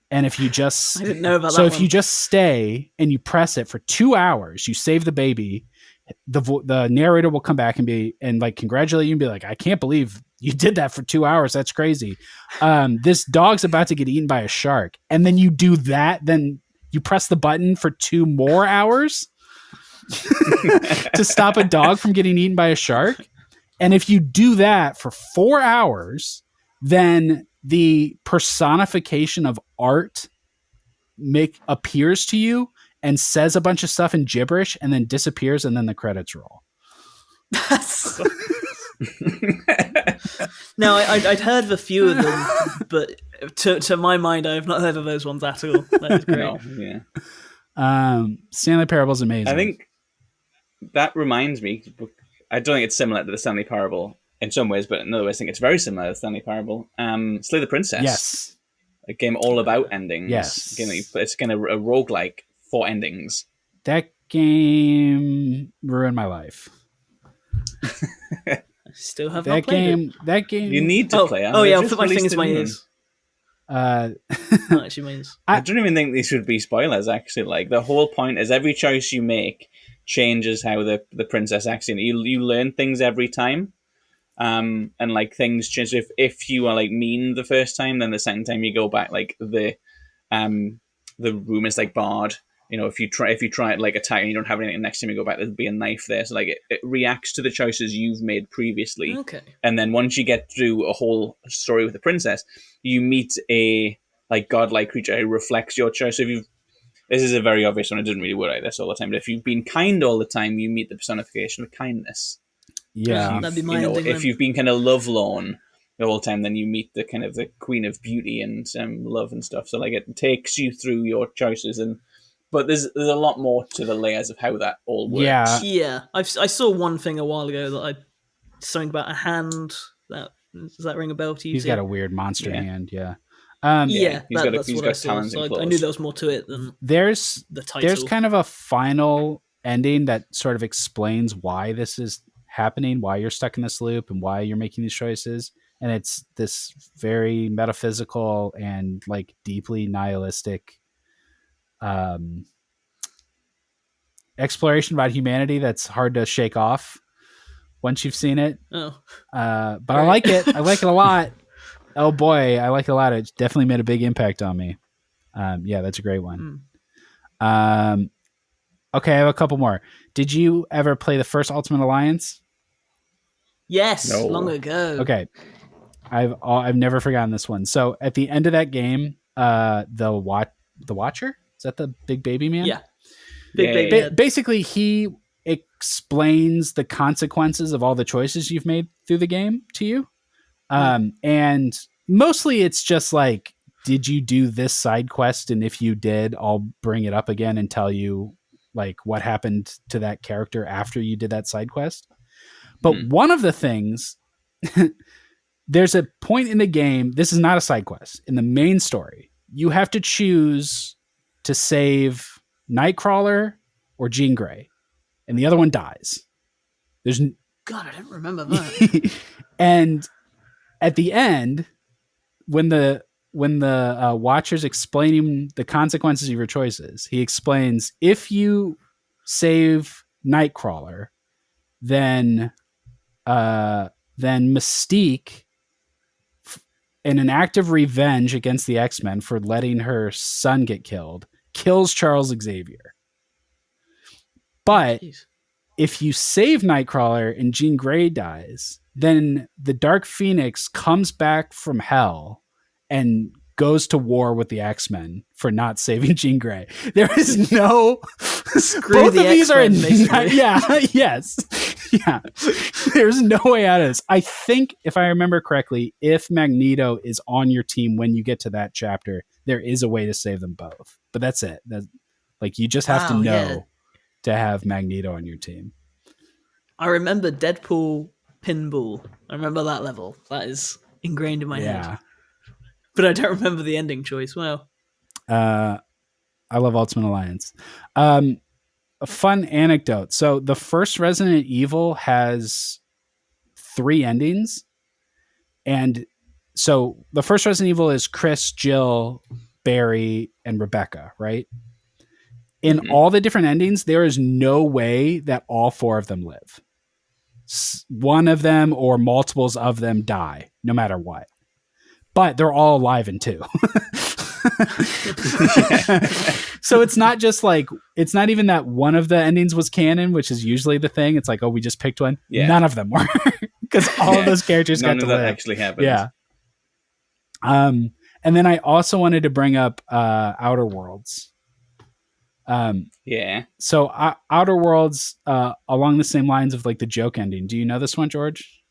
A: And if you just
B: I didn't know about
A: so
B: that
A: if
B: one.
A: you just stay and you press it for 2 hours, you save the baby. The narrator will come back and be and like congratulate you and be like, I can't believe you did that for 2 hours. That's crazy. This dog's about to get eaten by a shark, and then you do that. Then you press the button for 2 more hours to stop a dog from getting eaten by a shark. And if you do that for 4 hours, then the personification of art appears to you and says a bunch of stuff in gibberish and then disappears, and then the credits roll.
B: No, I'd heard of a few of them, but to my mind, I have not heard of those ones at all. That is great.
C: No, yeah.
A: Stanley Parable is amazing.
C: I think that reminds me. I don't think it's similar to the Stanley Parable in some ways, but in other ways, I think it's very similar to the Stanley Parable. Slay the Princess.
A: Yes.
C: A game all about endings.
A: Yes.
C: It's kind of a roguelike for endings.
A: That game ruined my life.
B: I still have
A: That
B: not played
A: game.
B: it.
A: That game.
C: You need to play it.
B: Oh yeah, I'll
C: They
B: put
C: just
B: my fingers
C: released
B: in my
C: a new
B: ears.
A: Uh,
B: Actually, my ears.
C: I don't even think these should be spoilers, actually. Like, the whole point is every choice you make changes how the princess acts. You learn things every time. And like things change. If you are like mean the first time, then the second time you go back, like the room is like barred. You know, if you try it like attack and you don't have anything, next time you go back, there'll be a knife there. So like it reacts to the choices you've made previously.
B: Okay.
C: And then once you get through a whole story with the princess, you meet a like godlike creature who reflects your choice. So this is a very obvious one. I didn't really worry like this all the time. But if you've been kind all the time, you meet the personification of kindness.
A: yeah.
B: That'd be my ending.
C: If you've been kind of lovelorn the whole time, then you meet the kind of the queen of beauty and love and stuff. So like it takes you through your choices, but there's a lot more to the layers of how that all works.
A: Yeah.
B: Yeah, I saw one thing a while ago that something about a hand. Does that ring a bell to you?
A: He's
B: too?
A: got a weird monster hand. Yeah.
B: Yeah,
C: he's
B: that's
C: got
B: what I saw.
C: talons and
B: So I
C: claws.
B: knew there was more to it than
A: There's
B: the title.
A: There's kind of a final ending that sort of explains why this is happening, why you're stuck in this loop, and why you're making these choices. And it's this very metaphysical and like deeply nihilistic exploration about humanity that's hard to shake off once you've seen it.
B: Oh,
A: but
B: right.
A: I like it. I like it a lot. Oh boy, I like it a lot. It definitely made a big impact on me. Yeah, that's a great one. Okay, I have a couple more. Did you ever play the first Ultimate Alliance?
B: yes,
C: No.
B: long ago.
A: Okay, I've never forgotten this one. So at the end of that game, the Watcher, is that the big baby man?
B: Yeah, big
C: Yeah,
B: baby. head.
A: Basically, he explains the consequences of all the choices you've made through the game to you. And mostly it's just like, did you do this side quest? And if you did, I'll bring it up again and tell you like what happened to that character after you did that side quest. But one of the things, there's a point in the game, this is not a side quest, in the main story, you have to choose to save Nightcrawler or Jean Grey, and the other one dies.
B: God, I don't remember that.
A: And at the end, when the Watcher's explaining the consequences of your choices, he explains, if you save Nightcrawler, then Mystique, in an act of revenge against the X-Men for letting her son get killed, kills Charles Xavier. But
B: Jeez.
A: if you save Nightcrawler and Jean Grey dies, then the Dark Phoenix comes back from hell and goes to war with the X-Men for not saving Jean Grey. There is no
B: Screw
A: both
B: the
A: of these
B: X-Men,
A: are
B: basically.
A: yeah, yes. Yeah. There's no way out of this. I think if I remember correctly, if Magneto is on your team when you get to that chapter, there is a way to save them both. But that's it. Like you just have to
B: Wow,
A: know
B: yeah.
A: to have Magneto on your team.
B: I remember Deadpool Pinball. I remember that level. That is ingrained in my head. But I don't remember the ending choice. Well,
A: I love Ultimate Alliance. A fun anecdote. So the first Resident Evil has 3 endings. And so the first Resident Evil is Chris, Jill, Barry, and Rebecca, right? In all the different endings, there is no way that all 4 of them live. One of them or multiples of them die, no matter what. But they're all alive in 2. So it's not just like, it's not even that one of the endings was canon, which is usually the thing. It's like, oh, we just picked one. Yeah. None of them were, because all of those characters got to live.
C: Actually happened.
A: Yeah. And then I also wanted to bring up Outer Worlds. So Outer Worlds, along the same lines of like the joke ending. Do you know this one, George?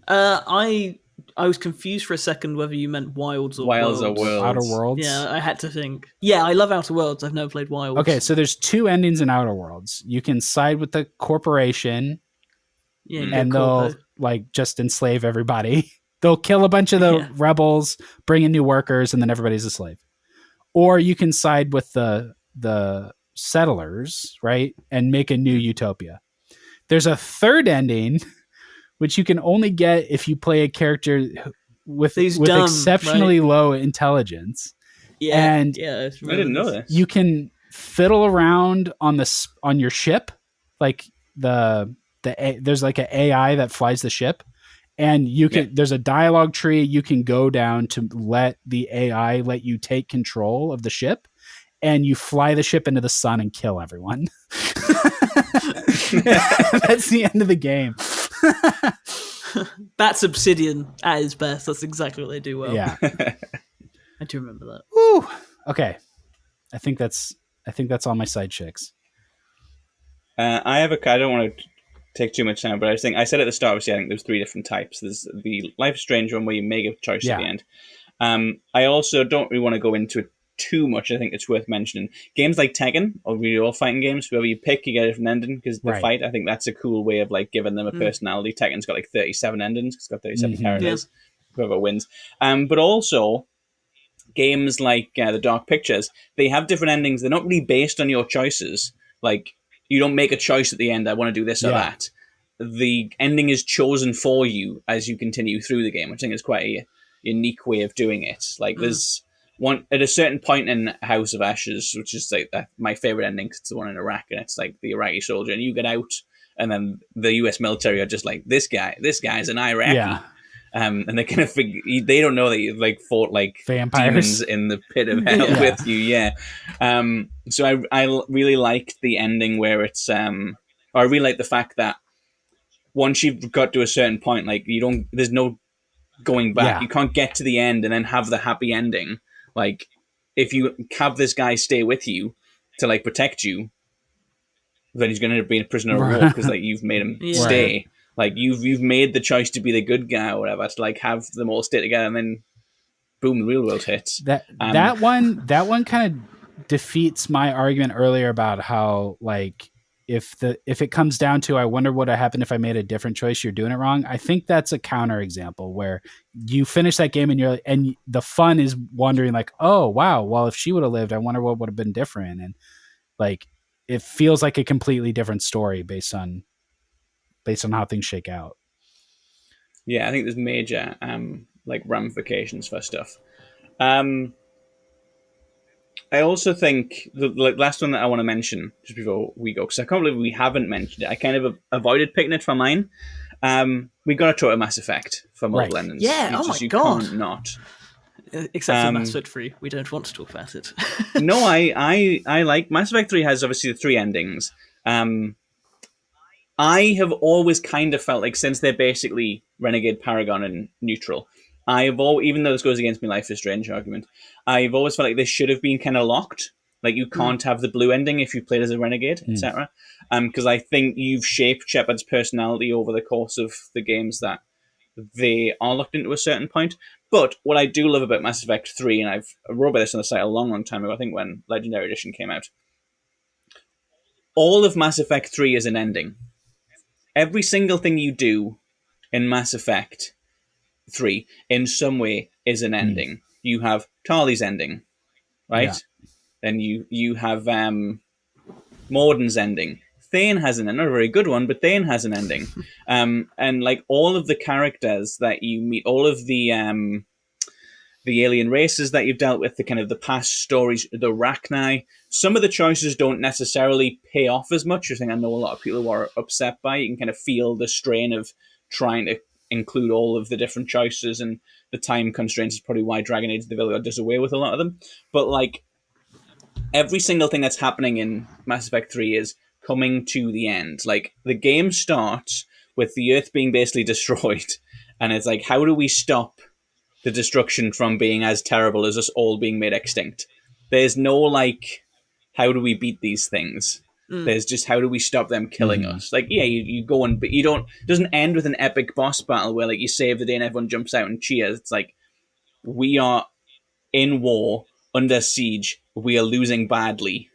B: I was confused for a second whether you meant Wilds or Worlds.
A: Outer Worlds.
B: Yeah, I had to think. Yeah, I love Outer Worlds. I've never played Wilds.
A: Okay, so there's 2 endings in Outer Worlds. You can side with the corporation, and they'll like just enslave everybody. They'll kill a bunch of the rebels, bring in new workers, and then everybody's a slave. Or you can side with the settlers, right, and make a new utopia. There's a third ending, which you can only get if you play a character with exceptionally low intelligence.
B: Yeah,
A: and
C: I didn't know this.
A: You can fiddle around on your ship, like there's like an AI that flies the ship, and you can there's a dialogue tree you can go down to let the AI let you take control of the ship, and you fly the ship into the sun and kill everyone. That's the end of the game.
B: That's Obsidian at its best. That's exactly what they do well.
A: Yeah.
B: I do remember that.
A: Woo. Okay. I think that's all my side chicks.
C: I don't want to take too much time, but I said at the start, obviously, I think there's 3 different types. There's the Life is Strange one where you make a choice at the end. I also don't really want to go into it too much. I think it's worth mentioning. Games like Tekken, or really all fighting games, whoever you pick, you get a different ending because the fight. I think that's a cool way of like giving them a personality. Tekken's got like 37 endings. It's got 37 characters. Whoever wins. But also games like The Dark Pictures, they have different endings. They're not really based on your choices. Like you don't make a choice at the end. I want to do this or that. The ending is chosen for you as you continue through the game, which I think is quite a unique way of doing it. Like there's one at a certain point in House of Ashes, which is like my favorite ending, 'cause it's the one in Iraq, and it's like the Iraqi soldier, and you get out, and then the U.S. military are just like, this guy's an Iraqi, and they kind of they don't know that you like fought like
A: vampires
C: demons in the pit of hell with you, So I really like the ending where it's I really like the fact that once you've got to a certain point, like there's no going back. You can't get to the end and then have the happy ending. Like, if you have this guy stay with you to like protect you, then he's going to end up being a prisoner of war because like you've made him stay. Like you've made the choice to be the good guy or whatever, to like have them all stay together, and then boom, the real world hits.
A: That one kind of defeats my argument earlier about how like if it comes down to I wonder what would have happened if I made a different choice, you're doing it wrong. I think that's a counter example where you finish that game and the fun is wondering like, oh wow, well if she would have lived, I wonder what would have been different, and like it feels like a completely different story based on how things shake out.
C: Yeah, I think there's major like ramifications for stuff. I also think the last one that I want to mention just before we go, because I can't believe we haven't mentioned it. I kind of avoided picking it for mine. We got to talk about Mass Effect for multiple endings.
B: Yeah,
C: you can't not.
B: Except for Mass Effect 3, we don't want to talk about it.
C: No, I like Mass Effect 3 has obviously the 3 endings. I have always kind of felt like since they're basically Renegade, Paragon, and Neutral, even though this goes against my Life is Strange argument, I've always felt like they should have been kind of locked. Like you can't have the blue ending if you played as a Renegade, etc. Because I think you've shaped Shepard's personality over the course of the games that they are locked into a certain point. But what I do love about Mass Effect 3, and I wrote about this on the site a long, long time ago, I think when Legendary Edition came out, all of Mass Effect 3 is an ending. Every single thing you do in Mass Effect 3 in some way is an ending. You have Tali's ending, right? Yeah. Then you have Morden's ending. Thane has an ending, not a very good one, but Thane has an ending. And like all of the characters that you meet, all of the alien races that you've dealt with, the kind of the past stories, the Rachni, some of the choices don't necessarily pay off as much. I think I know a lot of people who are upset by it. You can kind of feel the strain of trying to include all of the different choices, and the time constraints is probably why Dragon Age the Veilguard does away with a lot of them. But like every single thing that's happening in Mass Effect 3 is coming to the end. Like the game starts with the Earth being basically destroyed, and it's like, how do we stop the destruction from being as terrible as us all being made extinct? There's no like, how do we beat these things? There's just, how do we stop them killing us? Like, yeah, you go and, but you don't, it doesn't end with an epic boss battle where like you save the day and everyone jumps out and cheers. It's like, we are in war, under siege, we are losing badly.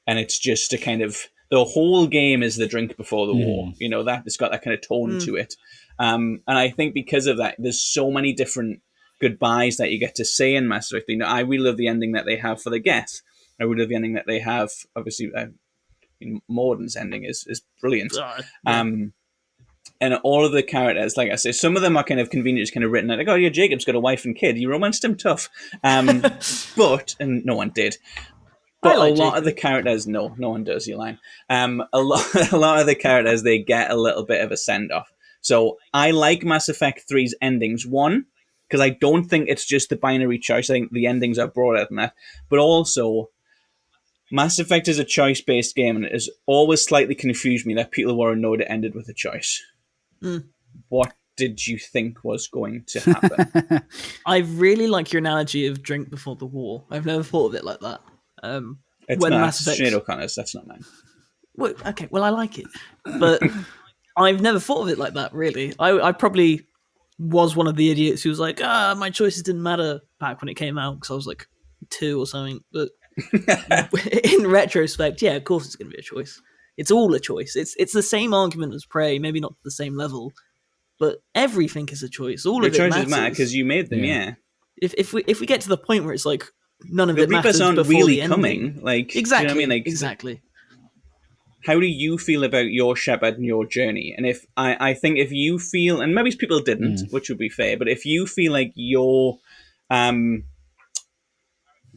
C: And it's just a kind of, the whole game is the drink before the war. You know, that it's got that kind of tone to it. And I think because of that, there's so many different goodbyes that you get to say in Mass Effect. You know, I really love the ending that they have for the Geth. I really love the ending that they have, obviously, Morden's ending is brilliant. And all of the characters, like I say, some of them are kind of convenient, just kind of written like, oh yeah, Jacob's got a wife and kid. You romanced him, tough. But, and no one did. But like a lot of the characters, no one does, you lying. A lot of the characters, they get a little bit of a send-off. So I like Mass Effect 3's endings. One, because I don't think it's just the binary choice. I think the endings are broader than that. But also, Mass Effect is a choice-based game, and it has always slightly confused me that Peter Warren Noda ended with a choice. What did you think was going to happen?
B: I really like your analogy of drink before the war. I've never thought of it like that.
C: It's
B: when
C: not.
B: Mass Effect...
C: Sinead O'Connor's. That's not mine.
B: Well, okay, well, I like it. But I've never thought of it like that, really. I probably was one of the idiots who was like, my choices didn't matter back when it came out because I was like 2 or something. But in retrospect, yeah, of course it's going to be a choice. It's all a choice. It's the same argument as Prey, maybe not to the same level, but everything is a choice. All of it matters.
C: Your choices matter because you made them, yeah.
B: If we get to the point where it's like, none of
C: the
B: it matters
C: Reapers aren't
B: before
C: really
B: the
C: coming.
B: ending.
C: Like,
B: exactly,
C: do you know what I mean? Like,
B: exactly.
C: How do you feel about your Shepard and your journey? And if I think if you feel, and maybe people didn't, which would be fair, but if you feel like your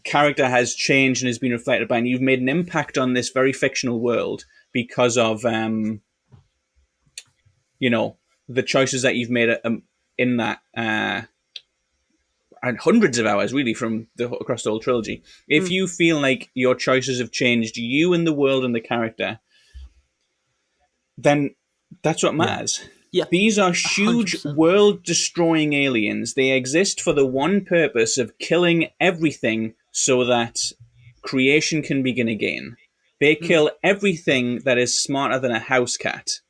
C: character has changed and has been reflected by, and you've made an impact on this very fictional world because of, you know, the choices that you've made in that, and hundreds of hours really from across the whole trilogy. If you feel like your choices have changed you and the world and the character, then that's what matters.
B: Yeah.
C: These are huge
B: 100%.
C: world-destroying aliens. They exist for the one purpose of killing everything so that creation can begin again. They kill everything that is smarter than a house cat.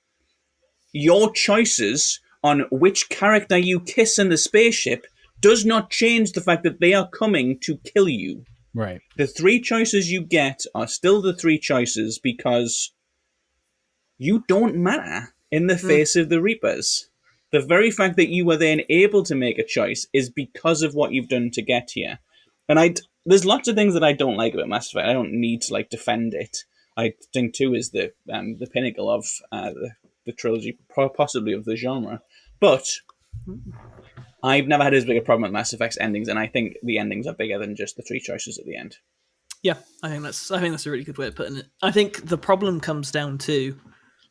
C: Your choices on which character you kiss in the spaceship does not change the fact that they are coming to kill you.
A: Right.
C: The 3 choices you get are still the 3 choices because you don't matter in the face of the Reapers. The very fact that you were then able to make a choice is because of what you've done to get here. And there's lots of things that I don't like about Mass Effect. I don't need to like defend it. I think 2 is the pinnacle of the trilogy, possibly of the genre. But I've never had as big a problem with Mass Effect's endings, and I think the endings are bigger than just the 3 choices at the end.
B: Yeah, I think that's a really good way of putting it. I think the problem comes down to,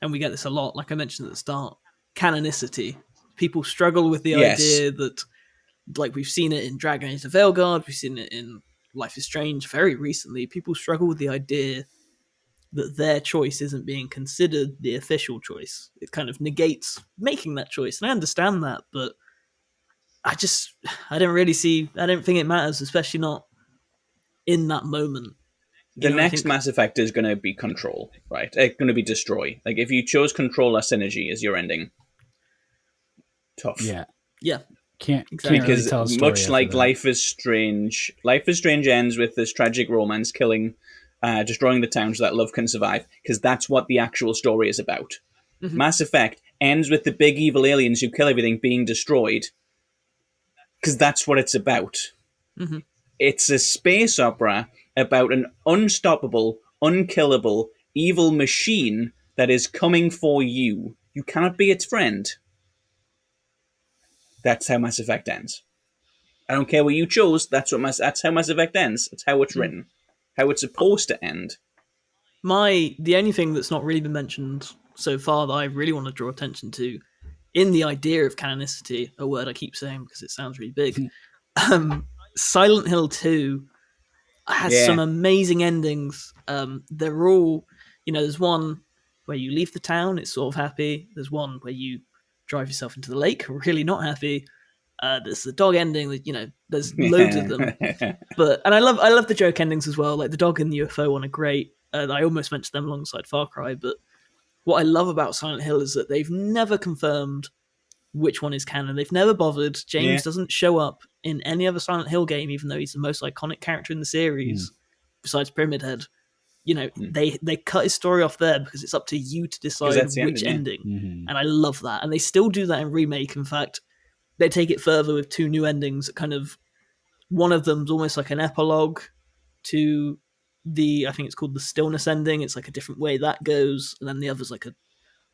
B: and we get this a lot, like I mentioned at the start, canonicity. People struggle with the idea that, like we've seen it in Dragon Age the Veilguard, we've seen it in Life is Strange very recently. People struggle with the idea that their choice isn't being considered the official choice. It kind of negates making that choice. And I understand that, but I don't think it matters, especially not in that moment.
C: The next Mass Effect is going to be Control, right? It's going to be Destroy. Like, if you chose Control or Synergy as your ending, tough.
A: Yeah.
B: Can't
C: because
A: really tell a story
C: much like Life is Strange ends with this tragic romance killing destroying the town so that love can survive, because that's what the actual story is about. Mm-hmm. Mass Effect ends with the big evil aliens who kill everything being destroyed, because that's what it's about.
B: Mm-hmm.
C: It's a space opera about an unstoppable, unkillable, evil machine that is coming for you. You cannot be its friend. That's how Mass Effect ends. I don't care what you chose. That's how Mass Effect ends. That's how it's written. How it's supposed to end.
B: The only thing that's not really been mentioned so far that I really want to draw attention to, in the idea of canonicity, a word I keep saying because it sounds really big, Silent Hill 2 has some amazing endings. They're all, there's one where you leave the town, it's sort of happy. There's one where you drive yourself into the lake, really not happy. There's the dog ending. There's loads of them. And I love the joke endings as well. Like the dog and the UFO one are great. I almost mentioned them alongside Far Cry. But what I love about Silent Hill is that they've never confirmed which one is canon. They've never bothered. James doesn't show up in any other Silent Hill game, even though he's the most iconic character in the series, besides Pyramid Head. They cut his story off there because it's up to you to decide which ending.
A: Mm-hmm.
B: And I love that. And they still do that in Remake. In fact, they take it further with 2 new endings that kind of, one of them's almost like an epilogue to I think it's called the Stillness ending. It's like a different way that goes. And then the other's like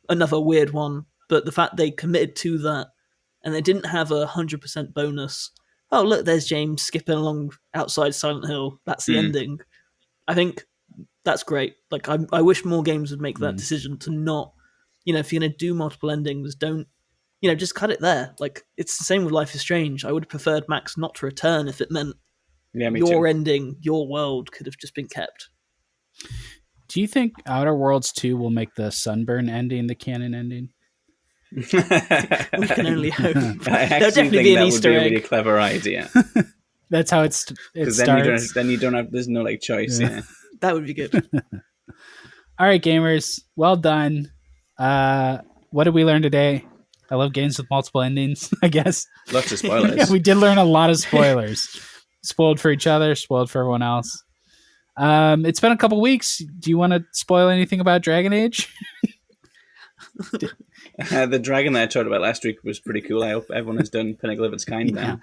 B: another weird one. But the fact they committed to that and they didn't have 100% bonus. Oh, look, there's James skipping along outside Silent Hill. That's the ending. I think that's great. Like, I wish more games would make that decision to not, if you're going to do multiple endings, don't, just cut it there. Like, it's the same with Life is Strange. I would have preferred Max not to return if it meant your ending, your world could have just been kept.
A: Do you think Outer Worlds 2 will make the Sunburn ending the canon ending?
B: We can only hope.
C: I
B: There'll definitely be an Easter egg.
C: Would be a really clever idea.
A: That's how it starts.
C: Then you don't have, there's no choice. Yeah.
B: That would be good.
A: All right, gamers. Well done. What did we learn today? I love games with multiple endings, I guess.
C: Lots of spoilers.
A: Yeah, we did learn a lot of spoilers. Spoiled for each other, spoiled for everyone else. It's been a couple weeks. Do you want to spoil anything about Dragon Age?
C: The dragon that I talked about last week was pretty cool. I hope everyone has done Pinnacle of its kind now.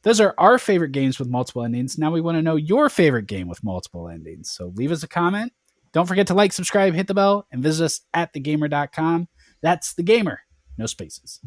A: Those are our favorite games with multiple endings. Now we want to know your favorite game with multiple endings. So leave us a comment. Don't forget to like, subscribe, hit the bell, and visit us at thegamer.com. That's The Gamer. No spaces.